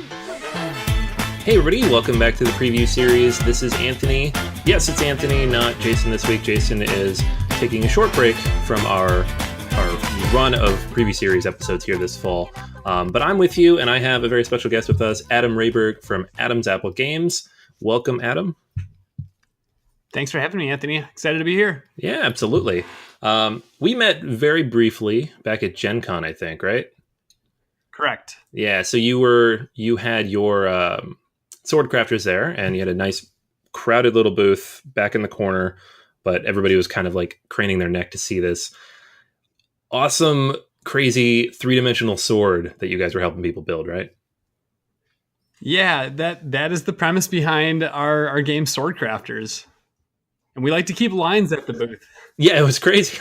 Hey everybody, welcome back to the preview series. This is Anthony. Yes, it's Anthony, not Jason this week. Jason is taking a short break from our run of preview series episodes here this fall. But I'm with you, and I have a very special guest with us, Adam Rehberg from Adam's Apple Games. Welcome, Adam. Thanks for having me, Anthony. Excited to be here. Yeah, absolutely. We met very briefly back at Gen Con, I think, right? Correct. Yeah, so you had your Swordcrafters there, and you had a nice crowded little booth back in the corner, but everybody was kind of like craning their neck to see this awesome, crazy three-dimensional sword that you guys were helping people build, right? Yeah, that is the premise behind our game Swordcrafters. And we like to keep lines at the booth. Yeah, it was crazy.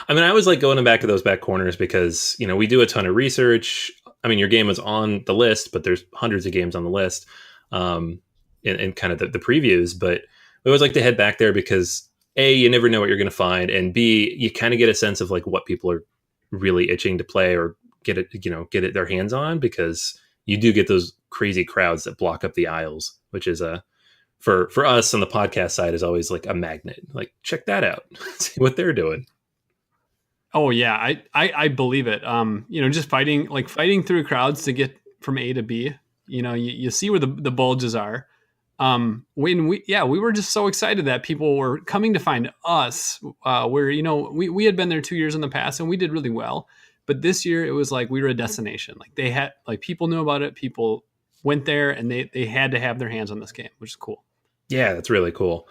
I was like going back to those back corners because, we do a ton of research. I mean, your game was on the list, but there's hundreds of games on the list in kind of the previews. But we always like to head back there because A, you never know what you're going to find. And B, you kind of get a sense of like what people are really itching to play or get it their hands on, because you do get those crazy crowds that block up the aisles, which is for us on the podcast side is always like a magnet. Like, check that out. See what they're doing. Oh yeah, I believe it. Just fighting through crowds to get from A to B. You see where the bulges are. We were just so excited that people were coming to find us. Where we had been there 2 years in the past and we did really well, but this year it was like we were a destination. Like they had people knew about it. People went there and they had to have their hands on this game, which is cool. Yeah, that's really cool.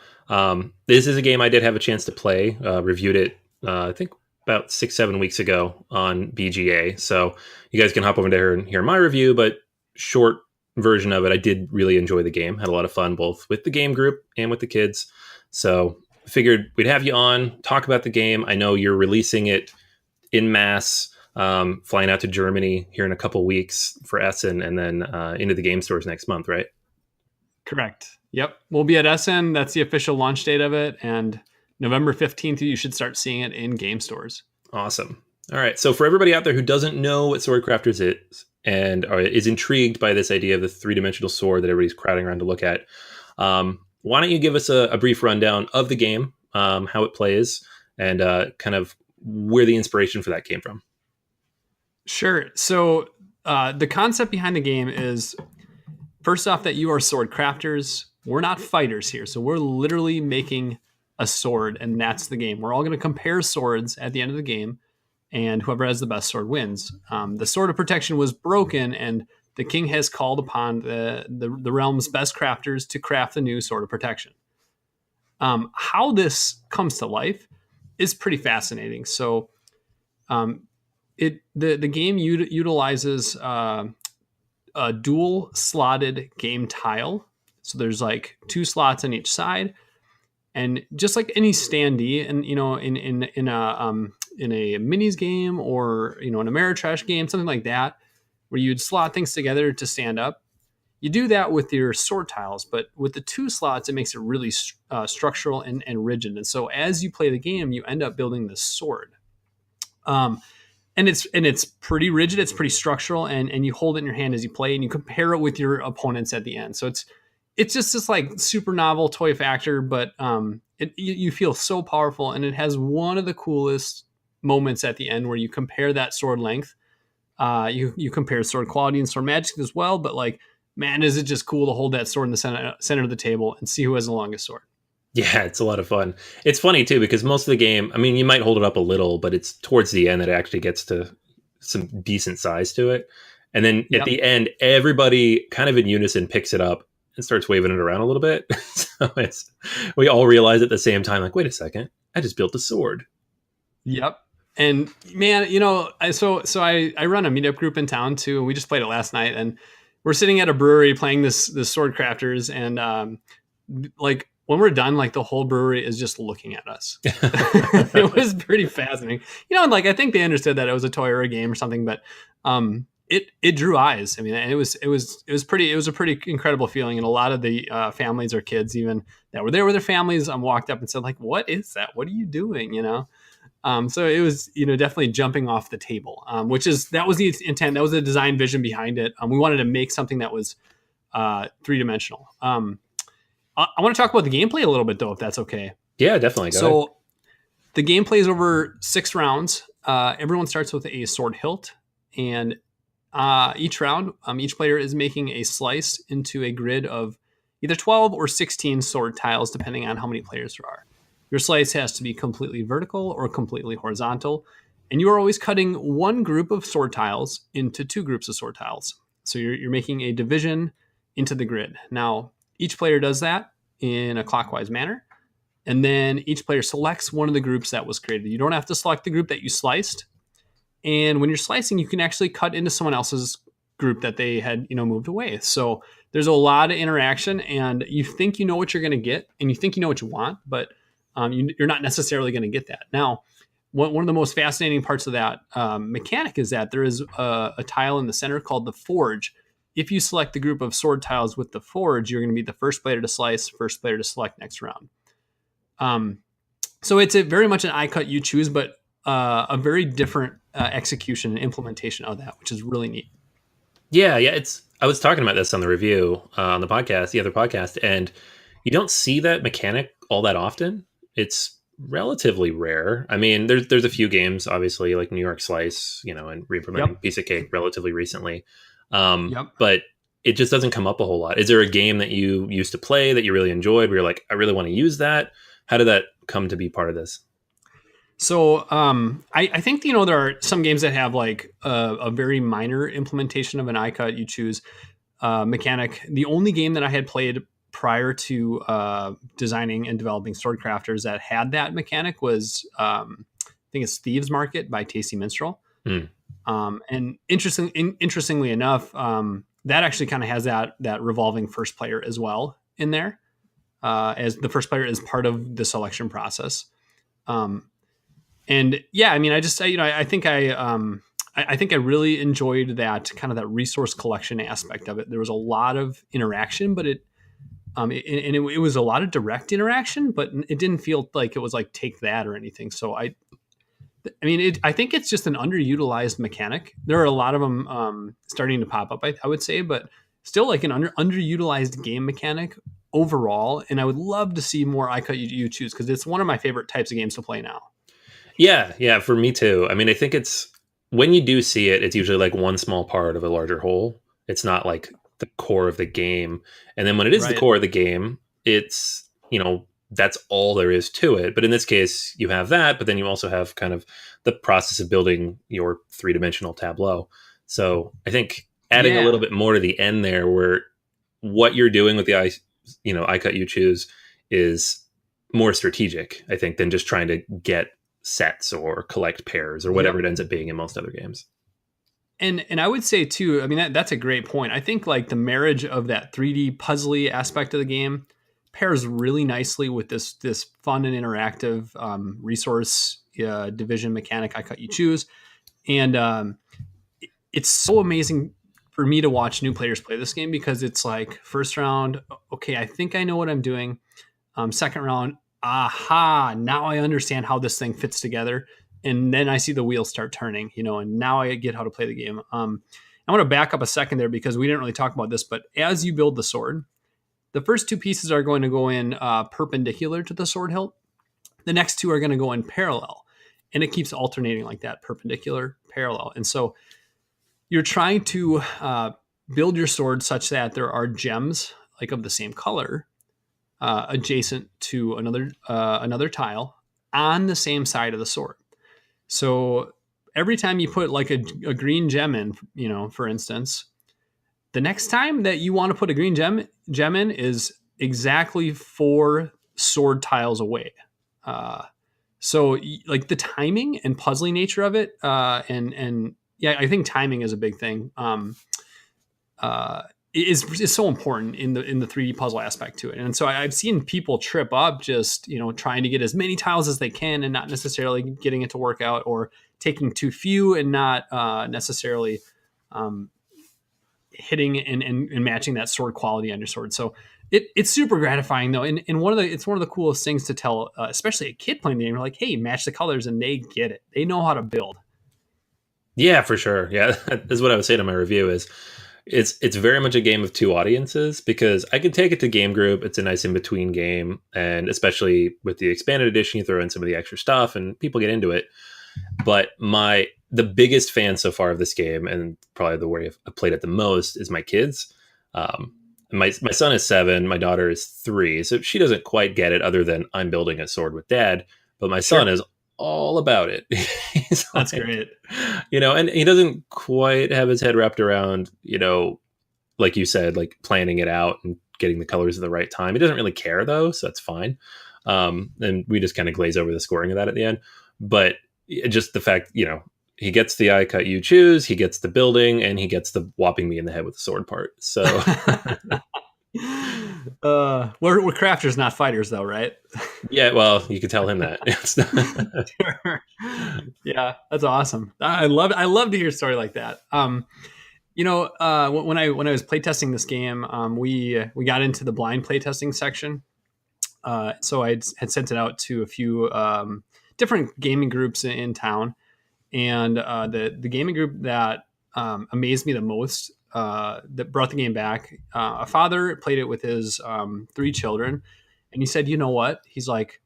This is a game I did have a chance to play. Reviewed it, I think about 6-7 weeks ago on BGA. So you guys can hop over there and hear my review, but short version of it. I did really enjoy the game. Had a lot of fun both with the game group and with the kids. So figured we'd have you on, talk about the game. I know you're releasing it in mass, flying out to Germany here in a couple weeks for Essen, and then into the game stores next month, right? Correct. Yep. We'll be at Essen. That's the official launch date of it. And November 15th, you should start seeing it in game stores. Awesome. All right. So for everybody out there who doesn't know what Swordcrafters is and is intrigued by this idea of the three-dimensional sword that everybody's crowding around to look at, why don't you give us a brief rundown of the game, how it plays, and kind of where the inspiration for that came from? Sure. So the concept behind the game is, first off, that you are sword crafters. We're not fighters here. So we're literally making a sword, and that's the game. We're all going to compare swords at the end of the game, and whoever has the best sword wins. The Sword of Protection was broken, and the king has called upon the realm's best crafters to craft the new Sword of Protection. How this comes to life is pretty fascinating. So the game utilizes a dual slotted game tile. So there's like 2 slots on each side, and just like any standee, and in a minis game or in a Ameritrash game, something like that, where you'd slot things together to stand up. You do that with your sword tiles, but with the 2 slots, it makes it really structural and rigid. And so as you play the game, you end up building this sword. And it's pretty rigid, it's pretty structural, and you hold it in your hand as you play, and you compare it with your opponents at the end. So it's just this like super novel toy factor, but you feel so powerful, and it has one of the coolest moments at the end where you compare that sword length. You compare sword quality and sword magic as well, but like, man, is it just cool to hold that sword in the center of the table and see who has the longest sword. Yeah, it's a lot of fun. It's funny too, because most of the game, I mean, you might hold it up a little, but it's towards the end that it actually gets to some decent size to it. And then at the end, everybody kind of in unison picks it up and starts waving it around a little bit. So we all realize at the same time, like, wait a second, I just built a sword. Yep. And man, so I run a meetup group in town too. And we just played it last night, and we're sitting at a brewery playing this Swordcrafters, and like when we're done, like the whole brewery is just looking at us. It was pretty fascinating. And like I think they understood that it was a toy or a game or something, but it drew eyes. I mean, it was a pretty incredible feeling. And a lot of the families or kids even that were there with their families walked up and said, like, what is that? What are you doing? So it was, definitely jumping off the table, that was the intent. That was the design vision behind it. We wanted to make something that was three-dimensional. I want to talk about the gameplay a little bit, though, if that's okay. Yeah, definitely. Go ahead. The gameplay is over 6 rounds. Everyone starts with a sword hilt, and each round, each player is making a slice into a grid of either 12 or 16 sword tiles, depending on how many players there are. Your slice has to be completely vertical or completely horizontal, and you are always cutting one group of sword tiles into 2 groups of sword tiles. So you're making a division into the grid. Now, each player does that in a clockwise manner, and then each player selects one of the groups that was created. You don't have to select the group that you sliced. And when you're slicing, you can actually cut into someone else's group that they had, moved away. So there's a lot of interaction, and you think you know what you're going to get, and you think you know what you want, but you're not necessarily going to get that. Now, one of the most fascinating parts of that mechanic is that there is a tile in the center called the forge. If you select the group of sword tiles with the forge, you're going to be the first player to slice, first player to select next round. So it's very much an I cut, you choose, but a very different execution and implementation of that, which is really neat. Yeah. I was talking about this on the review on the other podcast, and you don't see that mechanic all that often. It's relatively rare. I mean, there's a few games, obviously, like New York Slice, and re-implementing Piece of Cake relatively recently. But it just doesn't come up a whole lot. Is there a game that you used to play that you really enjoyed where you're like, I really want to use that? How did that come to be part of this? So I think, there are some games that have like a very minor implementation of an I cut, you choose mechanic. The only game that I had played prior to designing and developing Swordcrafters that had that mechanic was, I think it's Thieves Market by Tasty Minstrel. And interestingly enough, that actually kind of has that revolving first player as well in there, as the first player is part of the selection process. And yeah, I mean, I think I really enjoyed that kind of that resource collection aspect of it. There was a lot of interaction, but it was a lot of direct interaction, but it didn't feel like it was like take that or anything. So I think it's just an underutilized mechanic. There are a lot of them starting to pop up, I would say, but still like an underutilized game mechanic overall. And I would love to see more I cut, you choose, because it's one of my favorite types of games to play now. Yeah, for me too. I mean, I think it's when you do see it, it's usually like one small part of a larger whole. It's not like the core of the game. And then when it is the core of the game, it's, that's all there is to it. But in this case, you have that, but then you also have kind of the process of building your 3-dimensional tableau. So I think adding a little bit more to the end there, where what you're doing with the I cut, you choose is more strategic, I think, than just trying to get sets or collect pairs or whatever it ends up being in most other games. And I would say too, I mean, that's a great point. I think like the marriage of that 3D puzzly aspect of the game pairs really nicely with this fun and interactive resource division mechanic, I cut, you choose. And it's so amazing for me to watch new players play this game, because it's like first round, okay, I think I know what I'm doing. Second round, aha, now I understand how this thing fits together. And then I see the wheels start turning, and now I get how to play the game. I want to back up a second there, because we didn't really talk about this, but as you build the sword, the first 2 pieces are going to go in perpendicular to the sword hilt. The next 2 are going to go in parallel, and it keeps alternating like that, perpendicular, parallel. And so you're trying to build your sword such that there are gems like of the same color adjacent to another tile on the same side of the sword. So every time you put like a green gem in, for instance, the next time that you want to put a green gem in is exactly 4 sword tiles away. So like the timing and puzzling nature of it, and yeah, I think timing is a big thing. Is so important in the 3D puzzle aspect to it. And so I've seen people trip up just, trying to get as many tiles as they can and not necessarily getting it to work out, or taking too few and not necessarily hitting and matching that sword quality on your sword. So It's super gratifying though, and it's one of the coolest things to tell, especially a kid playing the game. You're like, hey, match the colors, and they get it. They know how to build. Yeah, for sure. Yeah, that's what I would say to my review is it's very much a game of two audiences because I can take it to game group. It's a nice in between game, and especially with the expanded edition, you throw in some of the extra stuff, and people get into it. But the biggest fan so far of this game, and probably the way I've played it the most, is my kids. My son is 7, my daughter is 3, so she doesn't quite get it other than I'm building a sword with dad. But my son is all about it. That's great. And he doesn't quite have his head wrapped around, like you said, like planning it out and getting the colors at the right time. He doesn't really care though, so that's fine. And we just kind of glaze over the scoring of that at the end. But just the fact, he gets the I cut you choose, he gets the building, and he gets the whopping me in the head with the sword part. So we're crafters, not fighters, though, right? Yeah, well, you can tell him that. Yeah, that's awesome. I love to hear a story like that. When I was playtesting this game, we got into the blind playtesting section. So I had sent it out to a few different gaming groups in town. And the gaming group that amazed me the most, that brought the game back, a father played it with his 3 children, and he said, "You know what?" He's like,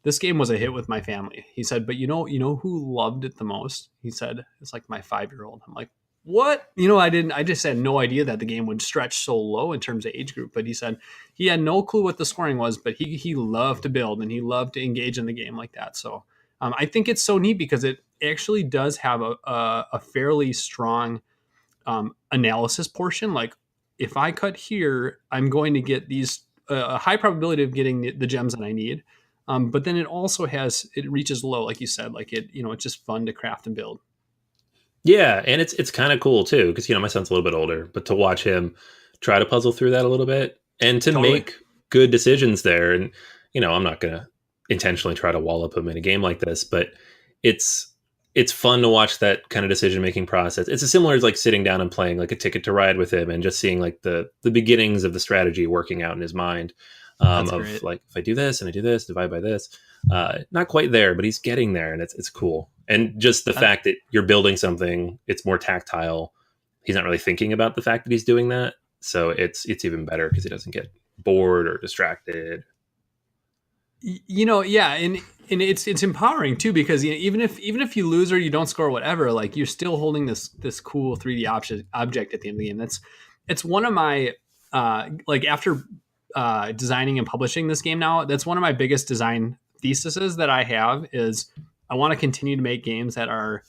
"This game was a hit with my family." He said, "But you know who loved it the most?" He said, "It's like my 5-year-old." I'm like, "What?" I just had no idea that the game would stretch so low in terms of age group. But he said he had no clue what the scoring was, but he loved to build and he loved to engage in the game like that. So I think it's so neat because it actually does have a fairly strong analysis portion. Like if I cut here, I'm going to get these a high probability of getting the gems that I need. But then it also it reaches low, like you said, like it's just fun to craft and build. Yeah, and it's kind of cool too because my son's a little bit older, but to watch him try to puzzle through that a little bit and to make good decisions there, and I'm not gonna intentionally try to wall up him in a game like this, but it's fun to watch that kind of decision making process. It's as similar as like sitting down and playing like a Ticket to Ride with him and just seeing like the beginnings of the strategy working out in his mind. Of great. Like if I do this and I do this, divide by this. Not quite there, but he's getting there, and it's cool. And just the fact that you're building something, it's more tactile. He's not really thinking about the fact that he's doing that, so it's even better because he doesn't get bored or distracted. Yeah, and it's empowering too because even if you lose or you don't score whatever, like you're still holding this cool 3D object at the end of the game. It's one of my like after designing and publishing this game now, that's one of my biggest design theses that I have is I want to continue to make games that are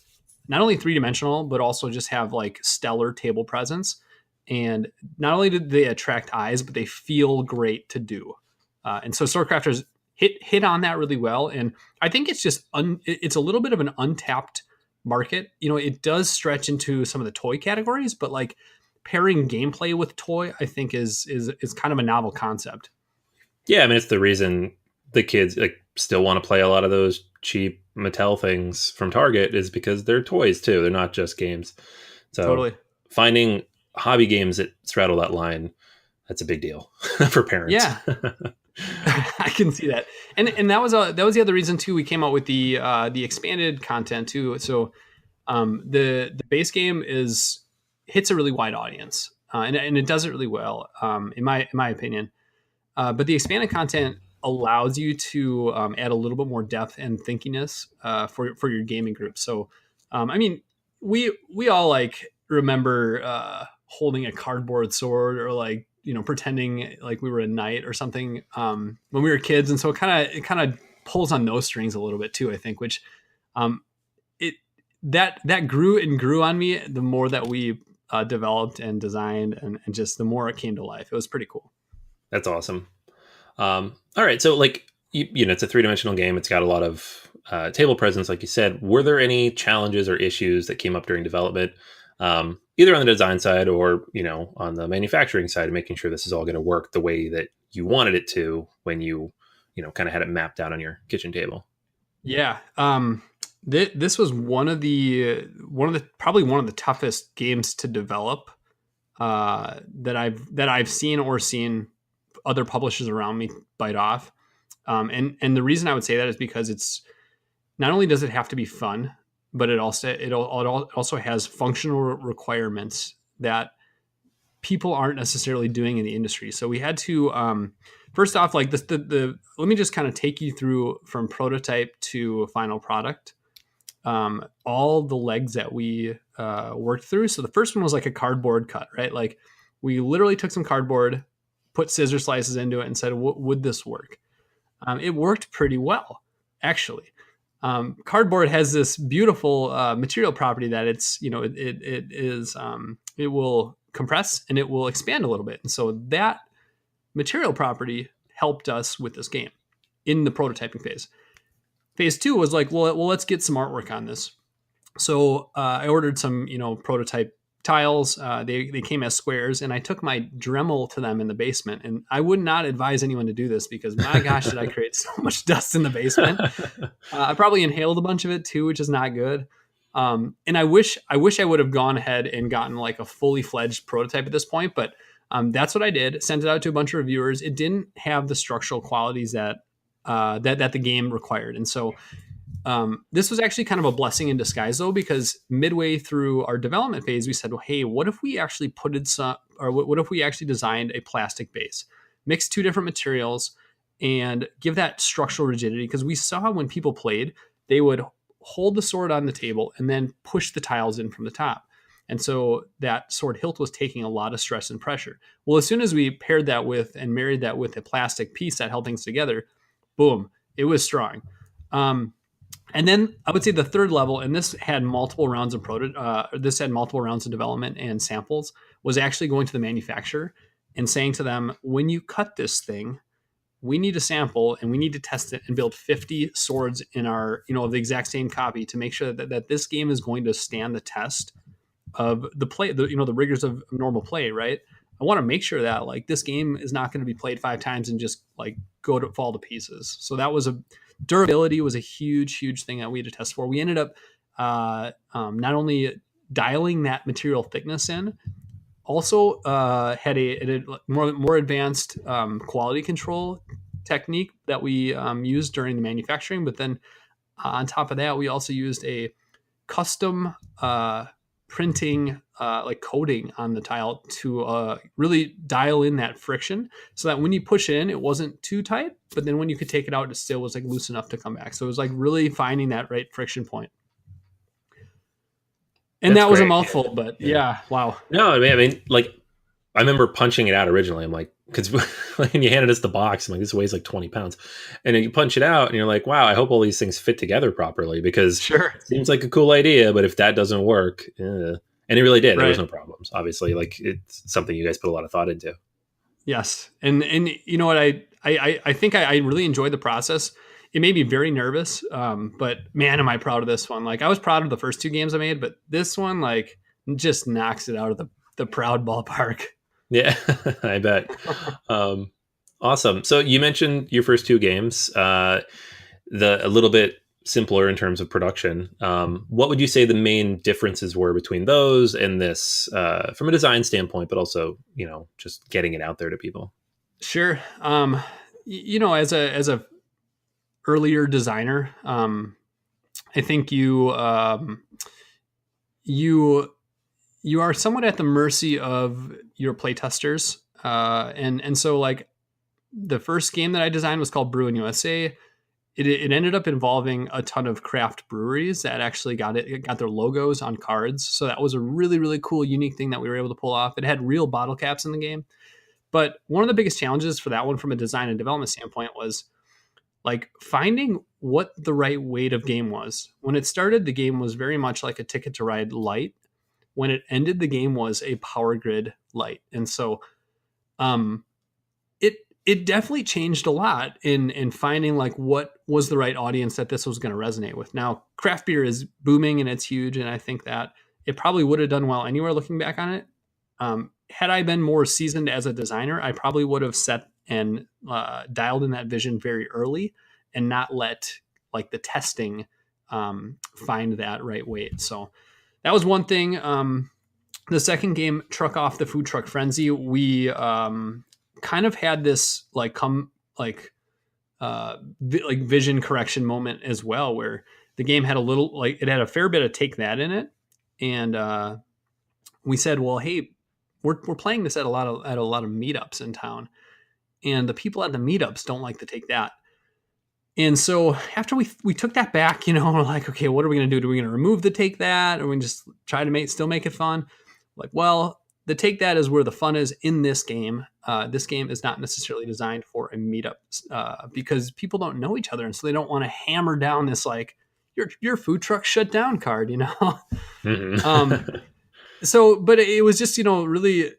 not only 3-dimensional but also just have like stellar table presence, and not only do they attract eyes but they feel great to do. And so Swordcrafters hit on that really well, and I think it's just it's a little bit of an untapped market. It does stretch into some of the toy categories, but like pairing gameplay with toy, I think is kind of a novel concept. Yeah, I mean it's the reason the kids like still want to play a lot of those cheap Mattel things from Target is because they're toys too. They're not just games. So totally. Finding hobby games that straddle that line, that's a big deal for parents. Yeah. I can see that, and that was the other reason too. We came out with the expanded content too. So the base game hits a really wide audience, and it does it really well, in my opinion. But the expanded content allows you to add a little bit more depth and thinkiness for your gaming group. So I mean, we all like remember holding a cardboard sword or like pretending like we were a knight or something when we were kids, and so it kind of pulls on those strings a little bit too, I think, which that grew and grew on me the more that we developed and designed, and just the more it came to life. It was pretty cool. That's awesome. All right, so like it's a 3-dimensional game. It's got a lot of table presence, like you said. Were there any challenges or issues that came up during development? Either on the design side or, on the manufacturing side, making sure this is all going to work the way that you wanted it to when you kind of had it mapped out on your kitchen table. Yeah. This was one of the probably one of the toughest games to develop that I've seen other publishers around me bite off. And the reason I would say that is because it's not only does it have to be fun, but it also has functional requirements that people aren't necessarily doing in the industry. So we had to first off, like let me just kind of take you through from prototype to final product. All the legs that we worked through. So the first one was like a cardboard cut, right? Like we literally took some cardboard, put scissor slices into it, and said, would this work? It worked pretty well, actually. Cardboard has this beautiful material property that it will compress and it will expand a little bit. And so that material property helped us with this game in the prototyping phase. Phase 2 was like, well, let's get some artwork on this. So I ordered some, prototype tiles. They came as squares, and I took my Dremel to them in the basement. And I would not advise anyone to do this because, my gosh, did I create so much dust in the basement. I probably inhaled a bunch of it too, which is not good. And I wish I would have gone ahead and gotten like a fully fledged prototype at this point, but that's what I did. Sent it out to a bunch of reviewers. It didn't have the structural qualities that the game required, and so this was actually kind of a blessing in disguise, though, because midway through our development phase, we said, well, hey, what if we actually what if we actually designed a plastic base, mix two different materials, and give that structural rigidity? Because we saw when people played, they would hold the sword on the table and then push the tiles in from the top. And so that sword hilt was taking a lot of stress and pressure. Well, as soon as we paired that with and married that with a plastic piece that held things together, boom, it was strong. And then I would say the third level, and this had multiple rounds of development and samples, was actually going to the manufacturer and saying to them, when you cut this thing, we need a sample and we need to test it and build 50 swords in our, of the exact same copy to make sure that this game is going to stand the test of the play, the rigors of normal play, right? I want to make sure that like this game is not going to be played 5 times and just like fall to pieces. So that was durability was a huge thing that we had to test for. We ended up not only dialing that material thickness in, also had a more advanced quality control technique that we used during the manufacturing. But then on top of that, we also used a custom printing like coating on the tile to really dial in that friction so that when you push it in, it wasn't too tight, but then when you could take it out, it still was like loose enough to come back. So it was like really finding that right friction point. And that was a mouthful, but yeah. Wow. No, I mean, like I remember punching it out originally. I'm like, because when you handed us the box, I'm like, this weighs like 20 pounds. And then you punch it out and you're like, wow, I hope all these things fit together properly because it seems like a cool idea. But if that doesn't work, and it really did, there was no problems. Obviously, like it's something you guys put a lot of thought into. Yes. And you know what, I think I really enjoyed the process. It made me very nervous, but man, am I proud of this one. Like I was proud of the first 2 games I made, but this one like just knocks it out of the proud ballpark. Yeah, I bet. Awesome. So you mentioned your first 2 games, a little bit simpler in terms of production. What would you say the main differences were between those and this, from a design standpoint, but also, just getting it out there to people? Sure. As a earlier designer, I think you are somewhat at the mercy of your playtesters. And so like the first game that I designed was called Brew in USA. It ended up involving a ton of craft breweries that actually got their logos on cards. So that was a really, really cool, unique thing that we were able to pull off. It had real bottle caps in the game. But one of the biggest challenges for that one from a design and development standpoint was like finding what the right weight of game was. When it started, the game was very much like a Ticket to Ride light. When it ended, the game was a Power Grid light. And so it definitely changed a lot in finding like what was the right audience that this was going to resonate with. Now, craft beer is booming and it's huge. And I think that it probably would have done well anywhere looking back on it. Had I been more seasoned as a designer, I probably would have set and dialed in that vision very early and not let like the testing find that right weight. So that was one thing. The second game, Truck Off the Food Truck Frenzy, we kind of had this vision correction moment as well, where the game had it had a fair bit of take that in it. And we said, well, hey, we're playing this at a lot of meetups in town, and the people at the meetups don't like to take that. And so after we took that back, we're like, okay, what are we going to do? Do we going to remove the take that, or we just try to still make it fun? Like, well, the take that is where the fun is in this game. This game is not necessarily designed for a meetup because people don't know each other, and so they don't want to hammer down this like your food truck shut down card, Mm-hmm. But it was just really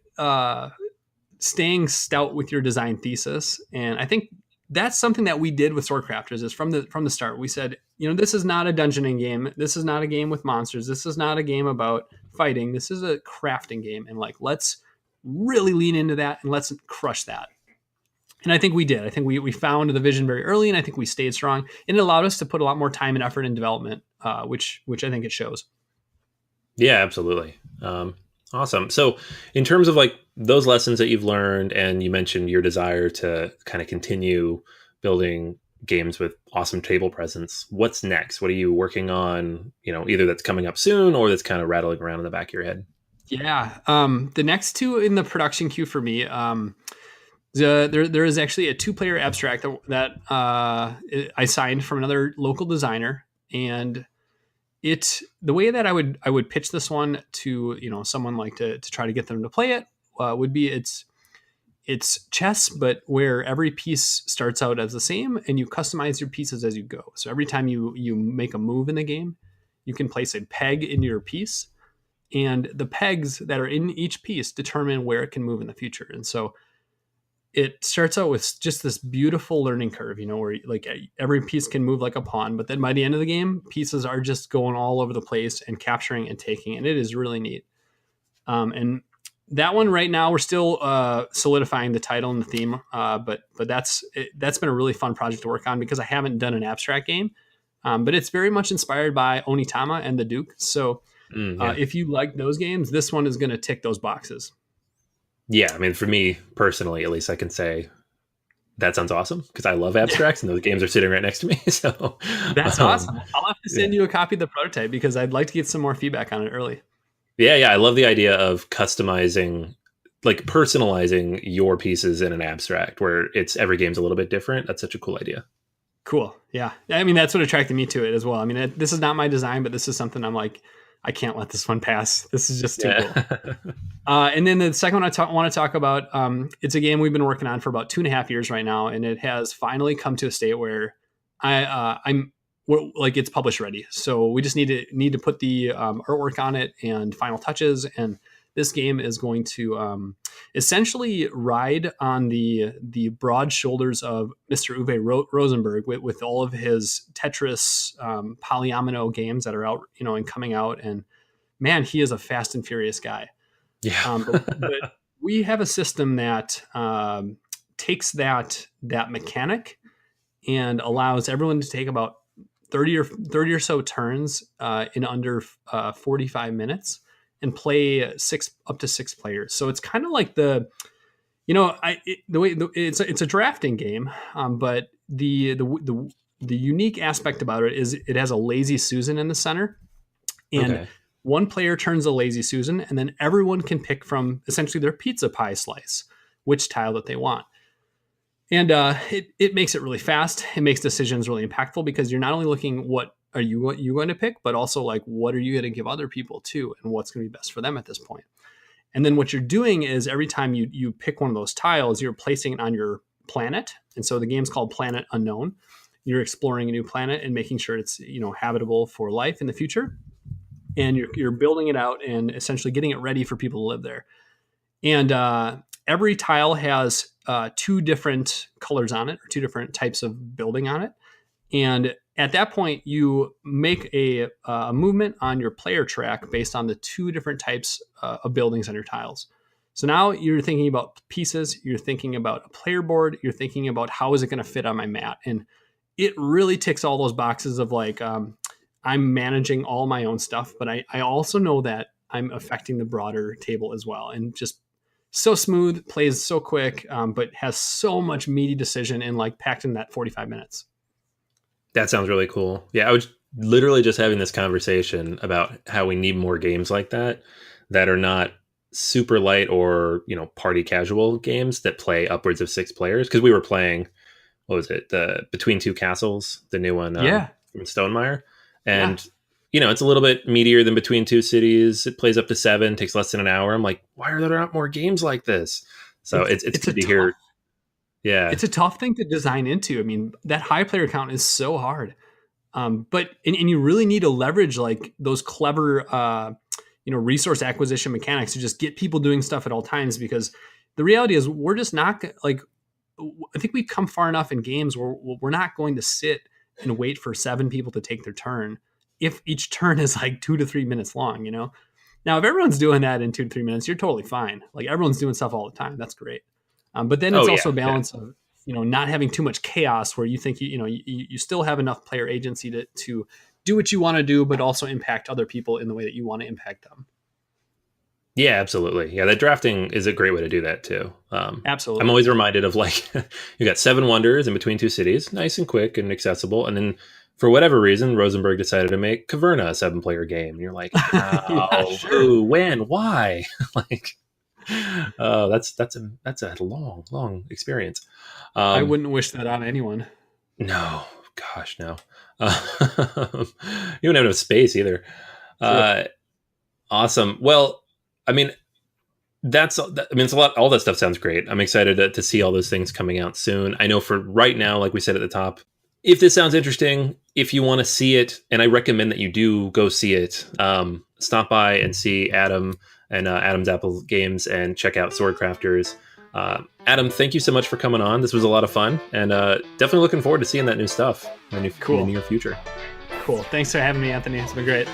staying stout with your design thesis, and I think that's something that we did with Swordcrafters. Is from the start we said, this is not a dungeoning game. This is not a game with monsters. This is not a game about fighting. This is a crafting game, and let's really lean into that and let's crush that. And I think we did. I think we found the vision very early, and I think we stayed strong, and it allowed us to put a lot more time and effort in development, which I think it shows. Yeah, absolutely. Awesome. So in terms of those lessons that you've learned, and you mentioned your desire to kind of continue building games with awesome table presence, what's next? What are you working on, either that's coming up soon or that's kind of rattling around in the back of your head? Yeah. The next two in the production queue for me, there is actually a 2-player abstract that I signed from another local designer, and the way that I would pitch this one to someone to try to get them to play it would be it's chess, but where every piece starts out as the same, and you customize your pieces as you go. So every time you make a move in the game, you can place a peg into your piece, and the pegs that are in each piece determine where it can move in the future. And so it starts out with just this beautiful learning curve, where every piece can move like a pawn, but then by the end of the game, pieces are just going all over the place and capturing and taking, and it is really neat. And that one right now, we're still solidifying the title and the theme, but that's been a really fun project to work on because I haven't done an abstract game, but it's very much inspired by Onitama and the Duke. So if you like those games, this one is going to tick those boxes. Yeah, I mean, for me personally, at least I can say that sounds awesome because I love abstracts and those games are sitting right next to me. So that's awesome. I'll have to send you a copy of the prototype because I'd like to get some more feedback on it early. Yeah. I love the idea of customizing, personalizing your pieces in an abstract where every game's a little bit different. That's such a cool idea. Cool. Yeah. I mean, that's what attracted me to it as well. I mean, this is not my design, but this is something I'm like, I can't let this one pass. This is just too cool. And then the second one I want to talk about, it's a game we've been working on for about 2.5 years right now, and it has finally come to a state where it's published ready. So we just need to put the artwork on it and final touches. And this game is going to essentially ride on the broad shoulders of Mr. Uwe Rosenberg with all of his Tetris polyomino games that are out, and coming out. And man, he is a fast and furious guy. Yeah. But we have a system that takes that mechanic and allows everyone to take about 30 or so turns in under 45 minutes and play up to 6 players. So it's kind of like it's a drafting game, but the unique aspect about it is it has a lazy Susan in the center, and one player turns a lazy Susan, and then everyone can pick from essentially their pizza pie slice which tile that they want. And it makes it really fast. It makes decisions really impactful because you're not only looking what are you going to pick, but also what are you going to give other people too, and what's going to be best for them at this point. And then what you're doing is every time you pick one of those tiles, you're placing it on your planet. And so the game's called Planet Unknown. You're exploring a new planet and making sure it's habitable for life in the future. And you're building it out and essentially getting it ready for people to live there. And every tile has 2 different colors on it, or 2 different types of building on it. And at that point, you make a movement on your player track based on the 2 different types of buildings on your tiles. So now you're thinking about pieces, you're thinking about a player board, you're thinking about how is it going to fit on my mat. And it really ticks all those boxes of I'm managing all my own stuff, but I also know that I'm affecting the broader table as well. And just so smooth, plays so quick, but has so much meaty decision and like packed in that 45 minutes. That sounds really cool. Yeah, I was literally just having this conversation about how we need more games like that that are not super light or, party casual games that play upwards of 6 players. Because we were playing, what was it? The Between Two Castles, the new one from Stonemeyer. And, it's a little bit meatier than Between Two Cities. It plays up to 7, takes less than an hour. I'm like, why are there not more games like this? So it's good to hear. Yeah. It's a tough thing to design into. I mean, that high player count is so hard. But you really need to leverage like those clever, resource acquisition mechanics to just get people doing stuff at all times, because the reality is we're just not like, I think we've come far enough in games where we're not going to sit and wait for 7 people to take their turn if each turn is like 2 to 3 minutes long, Now, if everyone's doing that in 2 to 3 minutes, you're totally fine. Like everyone's doing stuff all the time. That's great. But then it's also a balance of, not having too much chaos where you think, you still have enough player agency to do what you want to do, but also impact other people in the way that you want to impact them. Yeah, absolutely. Yeah, that drafting is a great way to do that too. Absolutely. I'm always reminded of like, you got 7 Wonders in Between Two Cities, nice and quick and accessible. And then for whatever reason, Rosenberg decided to make Caverna a 7-player game. And you're like, who, when, why? Like, that's a long experience. I wouldn't wish that on anyone. No, gosh, no. You don't have enough space either. Sure. Awesome. Well, I mean, it's a lot. All that stuff sounds great. I'm excited to see all those things coming out soon. I know for right now, like we said at the top, if this sounds interesting, if you want to see it, and I recommend that you do go see it, stop by and see Adam and Adam's Apple Games and check out Swordcrafters. Adam, thank you so much for coming on. This was a lot of fun, and definitely looking forward to seeing that new stuff in the near future. Cool. Thanks for having me, Anthony. It's been great.